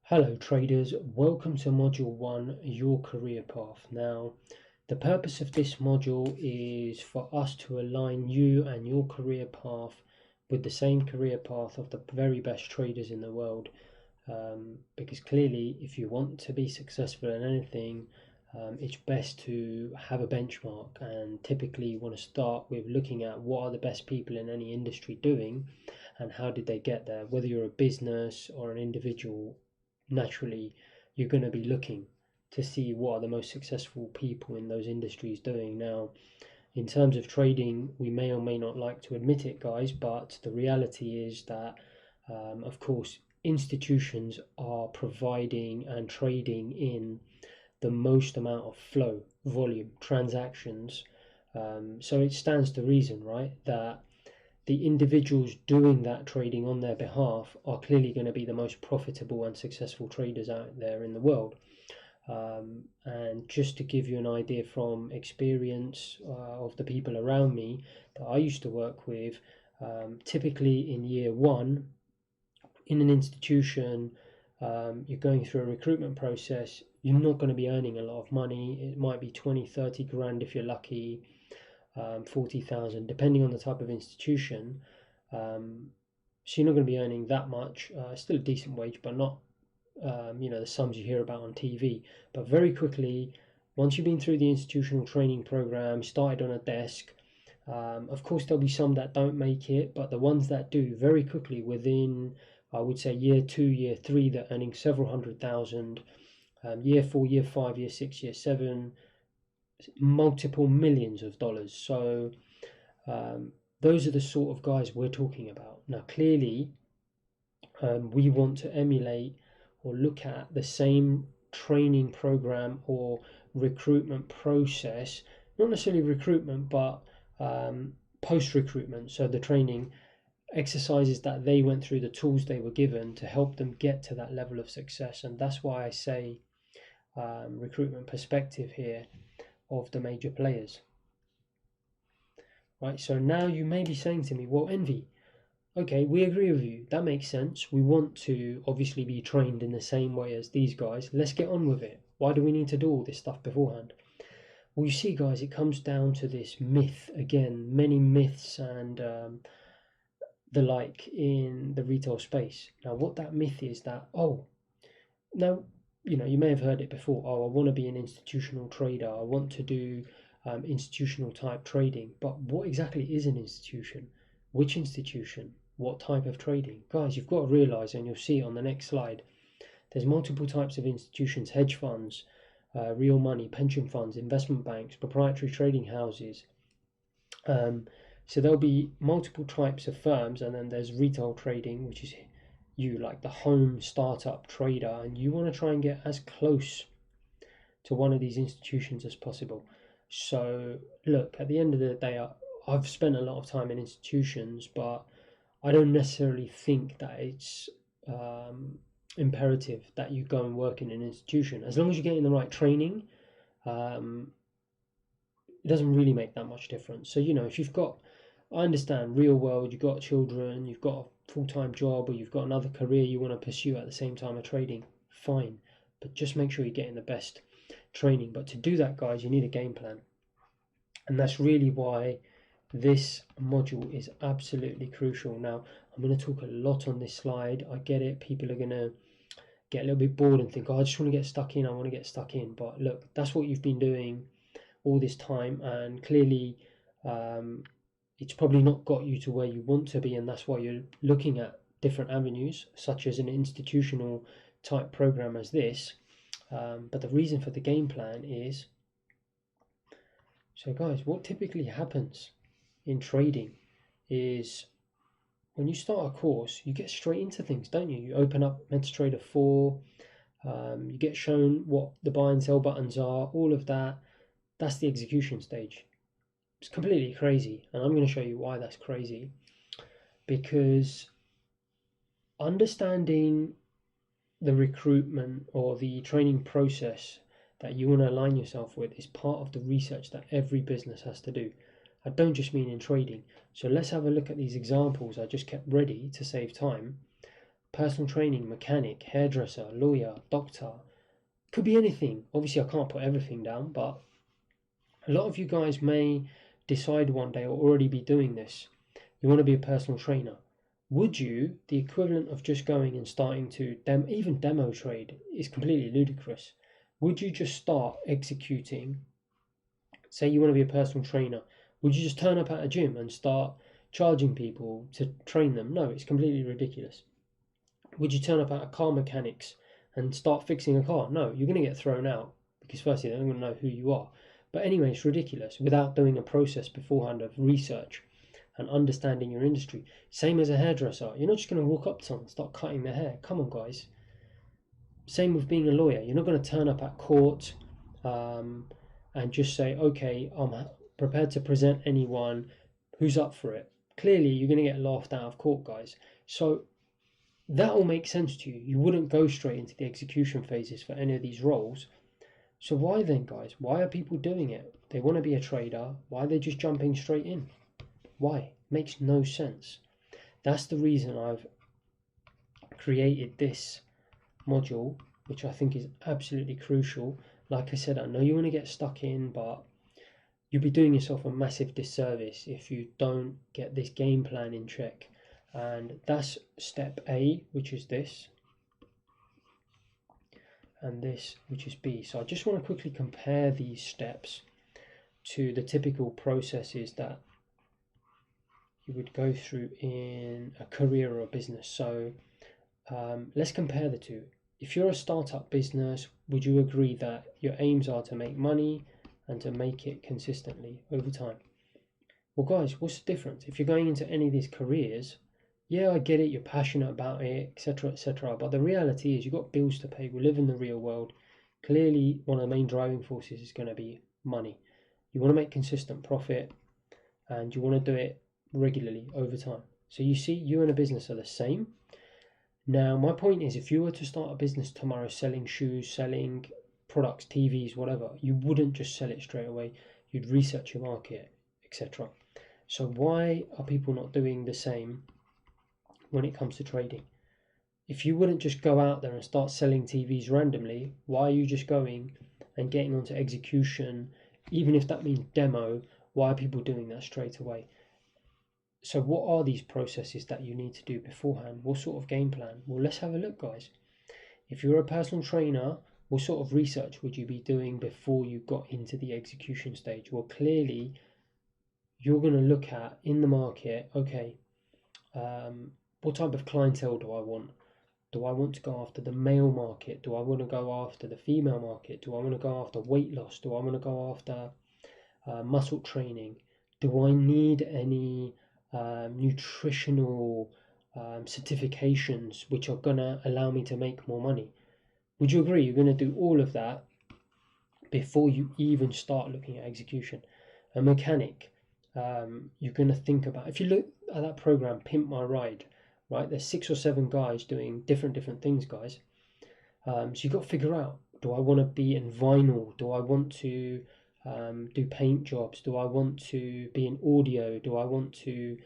Hello traders, welcome to Module 1, Your Career Path. Now, the purpose of this module is for us to align you and your career path with the same career path of the very best traders in the world. Because clearly, if you want to be successful in anything, it's best to have a benchmark, and typically you want to start with looking at what are the best people in any industry doing and how did they get there. Whether you're a business or an individual, naturally you're going to be looking to see what are the most successful people in those industries doing. Now, in terms of trading, we may or may not like to admit it, guys, but the reality is that, of course, institutions are providing and trading in the most amount of flow, volume, transactions. So it stands to reason, right, that the individuals doing that trading on their behalf are clearly going to be the most profitable and successful traders out there in the world. And just to give you an idea from experience of the people around me that I used to work with, typically in year one in an institution, you're going through a recruitment process, you're not going to be earning a lot of money. It might be 20, 30 grand if you're lucky, 40,000, depending on the type of institution. So you're not going to be earning that much. Still a decent wage, but not the sums you hear about on TV. But very quickly, once you've been through the institutional training program, started on a desk, of course there'll be some that don't make it, but the ones that do, very quickly within, I would say, year 2, year 3, they're earning several hundred thousand. Year 4, year 5, year 6, year 7, multiple millions of dollars. So those are the sort of guys we're talking about. Now, clearly, we want to emulate or look at the same training program or recruitment process, not necessarily recruitment, but post recruitment. So the training exercises that they went through, the tools they were given to help them get to that level of success. And that's why I say recruitment perspective here of the major players. Right, so now you may be saying to me, well, Envy, okay, we agree with you. That makes sense. We want to obviously be trained in the same way as these guys. Let's get on with it. Why do we need to do all this stuff beforehand? Well, you see, guys, it comes down to this myth again, many myths and the like in the retail space. Now, what that myth is that, now, you may have heard it before. I want to be an institutional trader. I want to do institutional type trading. But what exactly is an institution? Which institution? What type of trading? Guys, you've got to realize, and you'll see it on the next slide, there's multiple types of institutions: hedge funds, real money, pension funds, investment banks, proprietary trading houses. So there'll be multiple types of firms, and then there's retail trading, which is you, like the home startup trader, and you want to try and get as close to one of these institutions as possible. So look, at the end of the day, I've spent a lot of time in institutions, but I don't necessarily think that it's imperative that you go and work in an institution. As long as you're getting the right training, it doesn't really make that much difference. So, if you've got, I understand, real world, you've got children, you've got a full-time job, or you've got another career you want to pursue at the same time of trading, fine. But just make sure you're getting the best training. But to do that, guys, you need a game plan. And that's really why this module is absolutely crucial. Now, I'm going to talk a lot on this slide. I get it. People are going to get a little bit bored and think, I just want to get stuck in. I want to get stuck in. But look, that's what you've been doing all this time. And clearly, it's probably not got you to where you want to be. And that's why you're looking at different avenues, such as an institutional type program as this. But the reason for the game plan is, so guys, what typically happens in trading is when you start a course, you get straight into things, don't you? You open up MetaTrader 4, you get shown what the buy and sell buttons are, all of that. That's the execution stage. It's completely crazy, and I'm going to show you why that's crazy. Because understanding the recruitment or the training process that you want to align yourself with is part of the research that every business has to do. I don't just mean in trading. So let's have a look at these examples I just kept ready to save time. personal training, mechanic, hairdresser, lawyer, doctor. Could be anything. Obviously, I can't put everything down, but a lot of you guys may decide one day or already be doing this. You want to be a personal trainer. Would you, the equivalent of just going and starting to even demo trade is completely ludicrous. Would you just start executing, say you want to be a personal trainer, would you just turn up at a gym and start charging people to train them? No, it's completely ridiculous. Would you turn up at a car mechanics and start fixing a car? No, you're going to get thrown out because firstly, they're not going to know who you are. But anyway, it's ridiculous without doing a process beforehand of research and understanding your industry. Same as a hairdresser. You're not just going to walk up to someone and start cutting their hair. Come on, guys. Same with being a lawyer. You're not going to turn up at court and just say, okay, I'm prepared to present anyone who's up for it. Clearly, you're going to get laughed out of court, guys. So that all makes sense to you. You wouldn't go straight into the execution phases for any of these roles. So why then, guys? Why are people doing it? They want to be a trader. Why are they just jumping straight in? Why? Makes no sense. That's the reason I've created this module, which I think is absolutely crucial. Like I said, I know you want to get stuck in, but you'll be doing yourself a massive disservice if you don't get this game plan in check. And that's step A, which is this, and this, which is B. So I just want to quickly compare these steps to the typical processes that you would go through in a career or a business. So let's compare the two. If you're a startup business, would you agree that your aims are to make money and to make it consistently over time? Well, guys, what's the difference? If you're going into any of these careers, yeah, I get it, you're passionate about it, etc., etc. But the reality is you've got bills to pay. We live in the real world. Clearly, one of the main driving forces is going to be money. You want to make consistent profit and you want to do it regularly over time. So you see, you and a business are the same. Now, my point is, if you were to start a business tomorrow selling shoes, selling products, TVs, whatever, you wouldn't just sell it straight away. You'd research your market, etc. So why are people not doing the same when it comes to trading? If you wouldn't just go out there and start selling TVs randomly, why are you just going and getting onto execution, even if that means demo? Why are people doing that straight away? So what are these processes that you need to do beforehand? What sort of game plan? Well, let's have a look, guys. If you're a personal trainer, what sort of research would you be doing before you got into the execution stage? Well, clearly, you're going to look at in the market, okay, what type of clientele do I want? Do I want to go after the male market? Do I want to go after the female market? Do I want to go after weight loss? Do I want to go after muscle training? Do I need any nutritional certifications which are going to allow me to make more money? Would you agree? You're going to do all of that before you even start looking at execution. A mechanic, you're going to think about, if you look at that program, Pimp My Ride, right? There's 6 or 7 guys doing different things, guys. So you've got to figure out, do I want to be in vinyl? Do I want to do paint jobs? Do I want to be in audio? Do I want to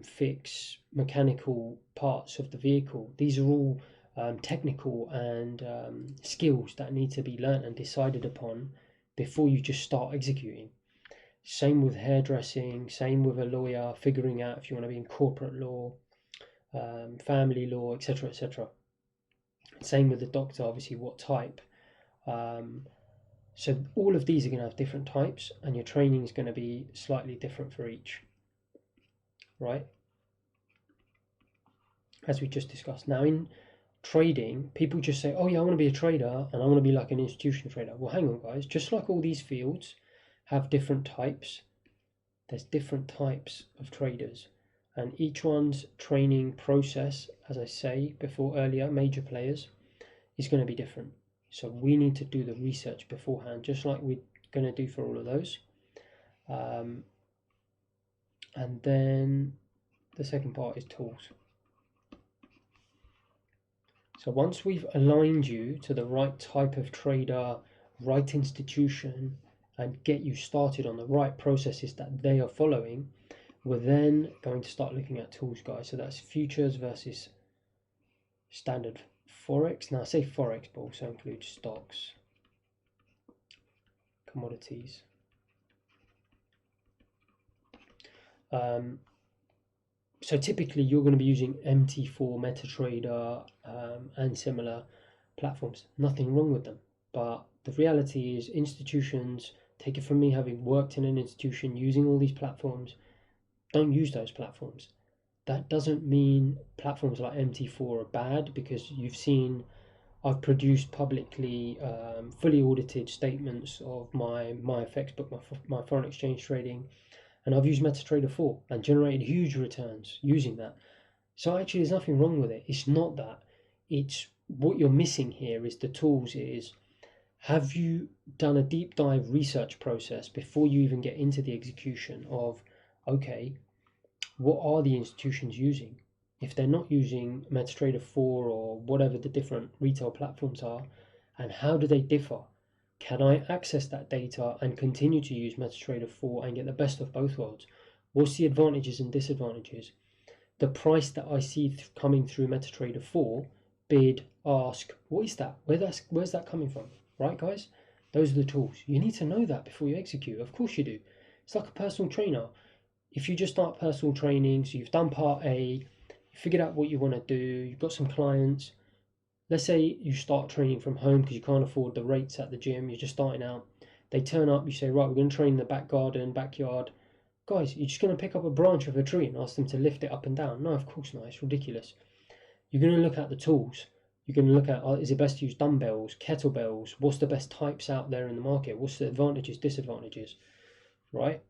fix mechanical parts of the vehicle? These are all technical and skills that need to be learnt and decided upon before you just start executing. Same with hairdressing, same with a lawyer, figuring out if you want to be in corporate law, family law, etc., etc. Same with the doctor, obviously, what type. So all of these are going to have different types, and your training is going to be slightly different for each, right? As we just discussed. Now, in trading, people just say, oh yeah, I want to be a trader and I want to be like an institutional trader. Well, hang on, guys. Just like all these fields have different types, there's different types of traders, and each one's training process, as I say before earlier, major players, is going to be different. So we need to do the research beforehand, just like we're going to do for all of those. And then the second part is tools. So once we've aligned you to the right type of trader, right institution, and get you started on the right processes that they are following, we're then going to start looking at tools, guys. So that's futures versus standard Forex. Now I say Forex, but also include stocks, commodities. So typically you're going to be using MT4, MetaTrader, and similar platforms. Nothing wrong with them. But the reality is institutions, take it from me having worked in an institution using all these platforms, don't use those platforms. That doesn't mean platforms like MT4 are bad, because you've seen I've produced publicly fully audited statements of my FX book, my foreign exchange trading, and I've used MetaTrader 4 and generated huge returns using that. So actually there's nothing wrong with it. It's not that. It's what you're missing here is the tools. Is, have you done a deep dive research process before you even get into the execution of, okay, what are the institutions using? If they're not using MetaTrader 4 or whatever the different retail platforms are, and how do they differ? Can I access that data and continue to use MetaTrader 4 and get the best of both worlds? What's the advantages and disadvantages? The price that I see coming through MetaTrader 4, bid, ask, what is that? Where's that coming from? Right, guys? Those are the tools. You need to know that before you execute. Of course you do. It's like a personal trainer. If you just start personal training, so you've done part A, you figured out what you want to do, you've got some clients. Let's say you start training from home because you can't afford the rates at the gym, you're just starting out. They turn up, you say, right, we're going to train in the back garden, backyard. Guys, you're just going to pick up a branch of a tree and ask them to lift it up and down? No, of course not. It's ridiculous. You're going to look at the tools. You're going to look at, is it best to use dumbbells, kettlebells? What's the best types out there in the market? What's the advantages, disadvantages, right?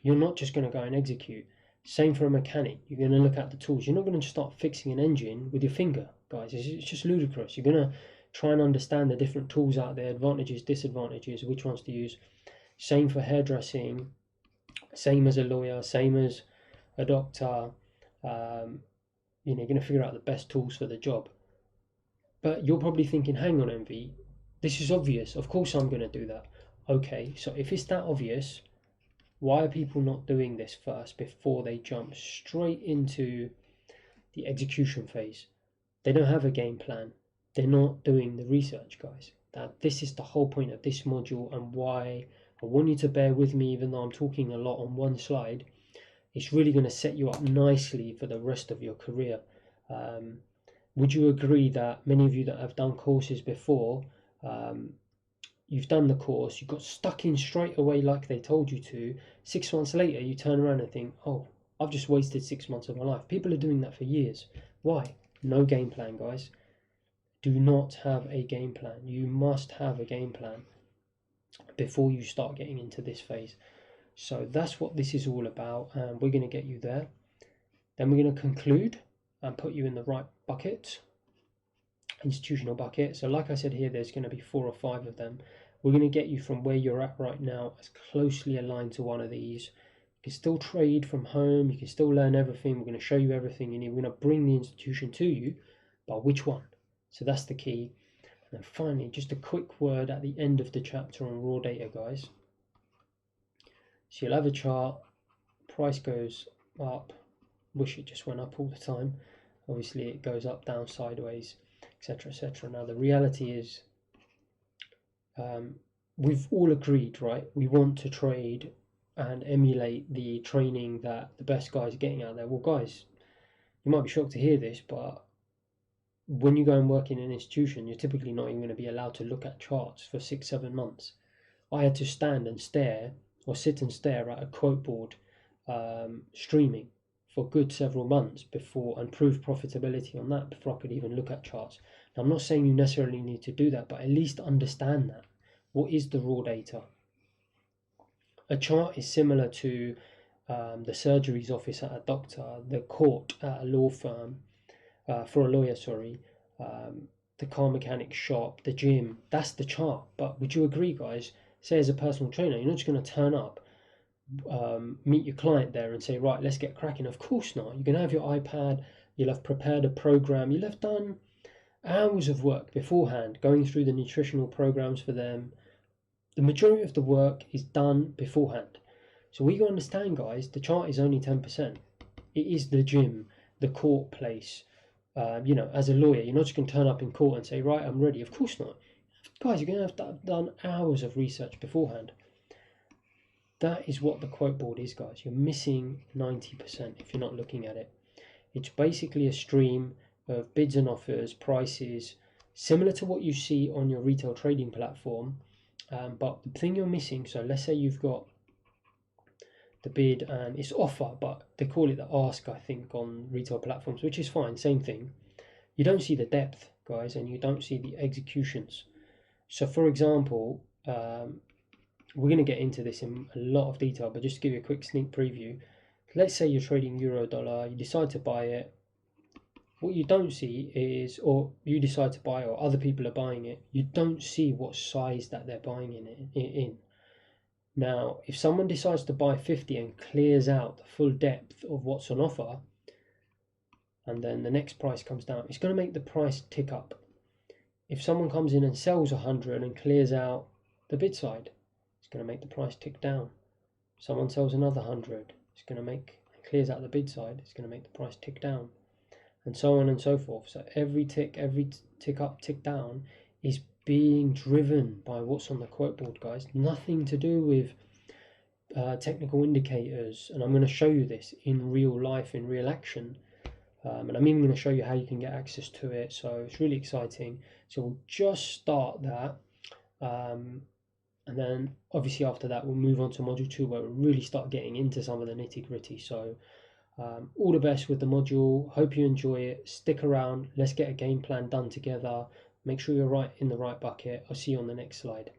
You're not just going to go and execute. Same for a mechanic. You're going to look at the tools. You're not going to just start fixing an engine with your finger, guys. It's just ludicrous. You're going to try and understand the different tools out there, advantages, disadvantages, which ones to use. Same for hairdressing, same as a lawyer, same as a doctor. You're going to figure out the best tools for the job. But you're probably thinking, hang on, MV, this is obvious. Of course I'm going to do that. Okay, so if it's that obvious, why are people not doing this first before they jump straight into the execution phase? They don't have a game plan. They're not doing the research, guys. This is the whole point of this module, and why I want you to bear with me, even though I'm talking a lot on one slide. It's really going to set you up nicely for the rest of your career. Would you agree that many of you that have done courses before, you've done the course, you got stuck in straight away like they told you to. 6 months later, you turn around and think, oh, I've just wasted 6 months of my life. People are doing that for years. Why? No game plan, guys. Do not have a game plan. You must have a game plan before you start getting into this phase. So that's what this is all about, and we're going to get you there. Then we're going to conclude and put you in the right bucket, institutional bucket. So like I said here, there's going to be 4 or 5 of them. We're going to get you from where you're at right now as closely aligned to one of these. You can still trade from home, you can still learn everything. We're going to show you everything you need. We're going to bring the institution to you, but which one? So that's the key. And then finally, just a quick word at the end of the chapter on raw data, guys. So you'll have a chart, price goes up, wish it just went up all the time. Obviously it goes up, down, sideways, etc, etc. Now the reality is, we've all agreed, right? We want to trade and emulate the training that the best guys are getting out there. Well, guys, you might be shocked to hear this, but when you go and work in an institution, you're typically not even going to be allowed to look at charts for 6-7 months. I had to stand and stare, or sit and stare at a quote board streaming for good several months before, and prove profitability on that before I could even look at charts. Now, I'm not saying you necessarily need to do that, but at least understand that. What is the raw data? A chart is similar to the surgery's office at a doctor, the court at a law firm, for a lawyer, sorry, the car mechanic shop, the gym. That's the chart. But would you agree, guys? Say as a personal trainer, you're not just going to turn up, meet your client there and say, right, let's get cracking. Of course not. You're going to have your iPad, you'll have prepared a program, you'll have done hours of work beforehand, going through the nutritional programs for them. The majority of the work is done beforehand. So we got to understand, guys, the chart is only 10%. It is the gym, the court place, You know, as a lawyer, you're not just going to turn up in court and say, right, I'm ready. Of course not. Guys, you're going to have done hours of research beforehand. That is what the quote board is, guys. You're missing 90% if you're not looking at it. It's basically a stream of bids and offers, prices, similar to what you see on your retail trading platform. But the thing you're missing, so let's say you've got the bid and it's offer, but they call it the ask, I think, on retail platforms, which is fine, same thing. You don't see the depth, guys, and you don't see the executions. So for example, we're going to get into this in a lot of detail, but just to give you a quick sneak preview, let's say you're trading euro dollar, you decide to buy it. What you don't see is, or you decide to buy, or other people are buying it, you don't see what size that they're buying in. Now, if someone decides to buy 50 and clears out the full depth of what's on offer, and then the next price comes down, it's going to make the price tick up. If someone comes in and sells 100 and clears out the bid side, it's going to make the price tick down. Someone sells another 100, it's going to make, clears out the bid side, it's going to make the price tick down, and so on and so forth. So every tick up, tick down is being driven by what's on the quote board, guys. Nothing to do with technical indicators, and I'm going to show you this in real life, in real action. And I'm even going to show you how you can get access to it. So it's really exciting. So we'll just start that. And then obviously after that, we'll move on to module 2, where we'll really start getting into some of the nitty gritty. So all the best with the module. Hope you enjoy it. Stick around. Let's get a game plan done together. Make sure you're right in the right bucket. I'll see you on the next slide.